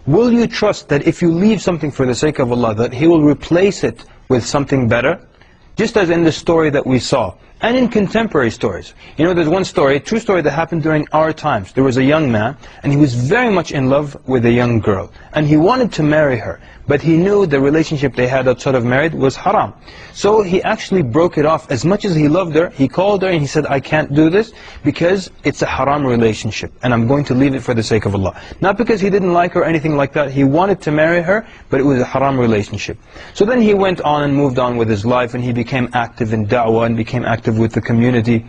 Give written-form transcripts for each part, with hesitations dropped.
will you trust that if you leave something for the sake of Allah, that He will replace it with something better? Just as in the story that we saw, and in contemporary stories. You know, there's one story, a true story that happened during our times. There was a young man, and he was very much in love with a young girl. And he wanted to marry her, but he knew the relationship they had outside of marriage was haram. So he actually broke it off. As much as he loved her, he called her and he said, I can't do this because it's a haram relationship, and I'm going to leave it for the sake of Allah. Not because he didn't like her or anything like that. He wanted to marry her, but it was a haram relationship. So then he went on and moved on with his life, and he became active in da'wah and became active with the community.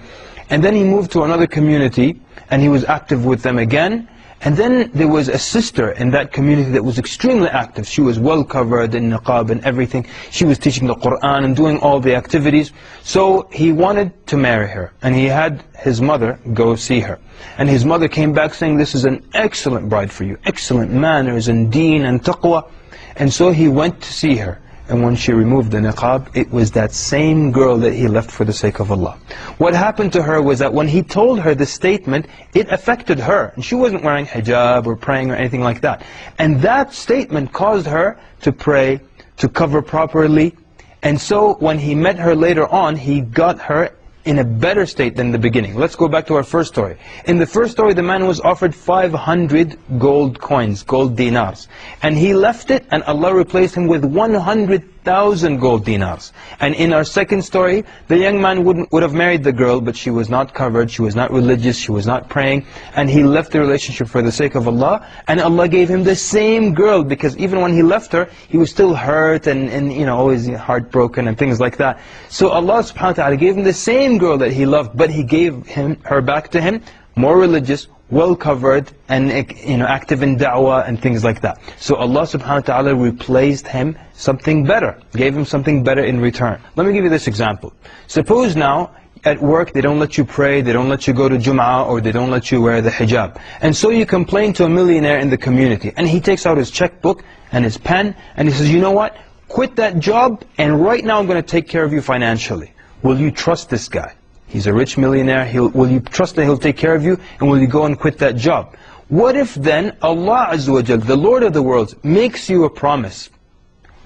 And then he moved to another community, and he was active with them again. And then there was a sister in that community that was extremely active. She was well covered in niqab and everything. She was teaching the Qur'an and doing all the activities. So he wanted to marry her, and he had his mother go see her. And his mother came back saying, this is an excellent bride for you, excellent manners and deen and taqwa. And so he went to see her. And when she removed the niqab, it was that same girl that he left for the sake of Allah. What happened to her was that when he told her the statement, it affected her. And she wasn't wearing hijab or praying or anything like that. And that statement caused her to pray, to cover properly. And so when he met her later on, he got her in a better state than the beginning. Let's go back to our first story. In the first story, the man was offered 500 gold coins, gold dinars. And he left it, and Allah replaced him with 100,000 gold dinars. And in our second story, the young man would have married the girl, but she was not covered, she was not religious, she was not praying, and he left the relationship for the sake of Allah, and Allah gave him the same girl, because even when he left her, he was still hurt and you know, always heartbroken and things like that. So Allah subhanahu wa ta'ala gave him the same girl that he loved, but He gave her back to him, more religious, well covered, and you know, active in da'wah and things like that. So Allah subhanahu wa ta'ala replaced him something better, gave him something better in return. Let me give you this example. Suppose now at work they don't let you pray, they don't let you go to Jum'ah, or they don't let you wear the hijab. And so you complain to a millionaire in the community, and he takes out his checkbook and his pen, and he says, you know what, quit that job, and right now I'm going to take care of you financially. Will you trust this guy? He's a rich millionaire. Will you trust that he'll take care of you? And will you go and quit that job? What if then Allah Azza wa Jal, the Lord of the worlds, makes you a promise?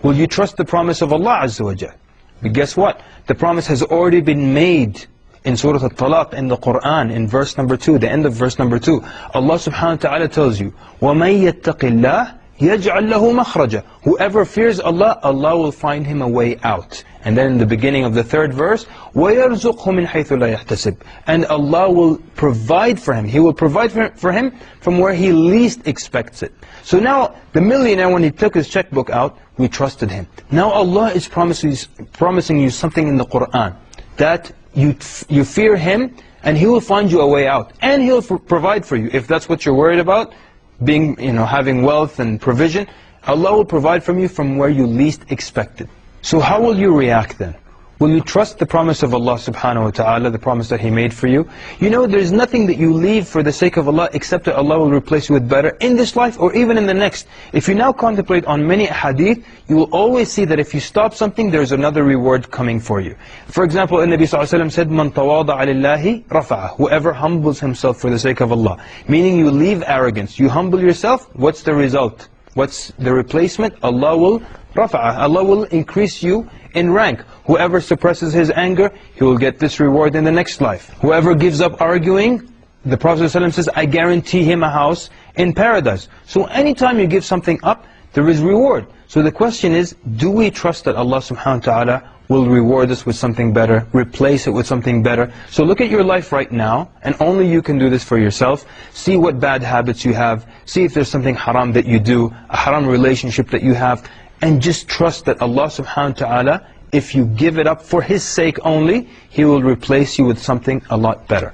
Will you trust the promise of Allah Azza wa Jal? But guess what? The promise has already been made in Surah Al-Talaq in the Qur'an, in verse number 2, the end of verse number 2. Allah subhanahu wa ta'ala tells you, وَمَن يَتَّقِ اللَّهِ يَجْعَلْ لَهُ مَخْرَجًا. Whoever fears Allah, Allah will find him a way out. And then in the beginning of the third verse, وَيَرْزُقْهُ مِنْ حَيْثُ لَا يَحْتَسِبْ. And Allah will provide for him. He will provide for him from where he least expects it. So now, the millionaire, when he took his checkbook out, we trusted him. Now Allah is promising you something in the Qur'an, that you fear Him, and He will find you a way out. And He'll provide for you. If that's what you're worried about, being, you know, having wealth and provision, Allah will provide from you from where you least expect it. So how will you react then? Will you trust the promise of Allah subhanahu wa ta'ala, the promise that He made for you? You know, there's nothing that you leave for the sake of Allah except that Allah will replace you with better in this life or even in the next. If you now contemplate on many hadith, you will always see that if you stop something, there's another reward coming for you. For example, the Nabi ﷺ said, مَنْ تَوَاضَعَ لِلَّهِ رَفَعَهُ. Whoever humbles himself for the sake of Allah. Meaning you leave arrogance. You humble yourself, what's the result? What's the replacement? Allah will rafa'ah. Allah will increase you in rank. Whoever suppresses his anger, he will get this reward in the next life. Whoever gives up arguing, the Prophet ﷺ says, I guarantee him a house in paradise. So anytime you give something up, there is reward. So the question is, do we trust that Allah subhanahu wa ta'ala will reward us with something better, replace it with something better? So look at your life right now, and only you can do this for yourself. See what bad habits you have. See if there's something haram that you do, a haram relationship that you have. And just trust that Allah subhanahu wa ta'ala, if you give it up for His sake only, He will replace you with something a lot better.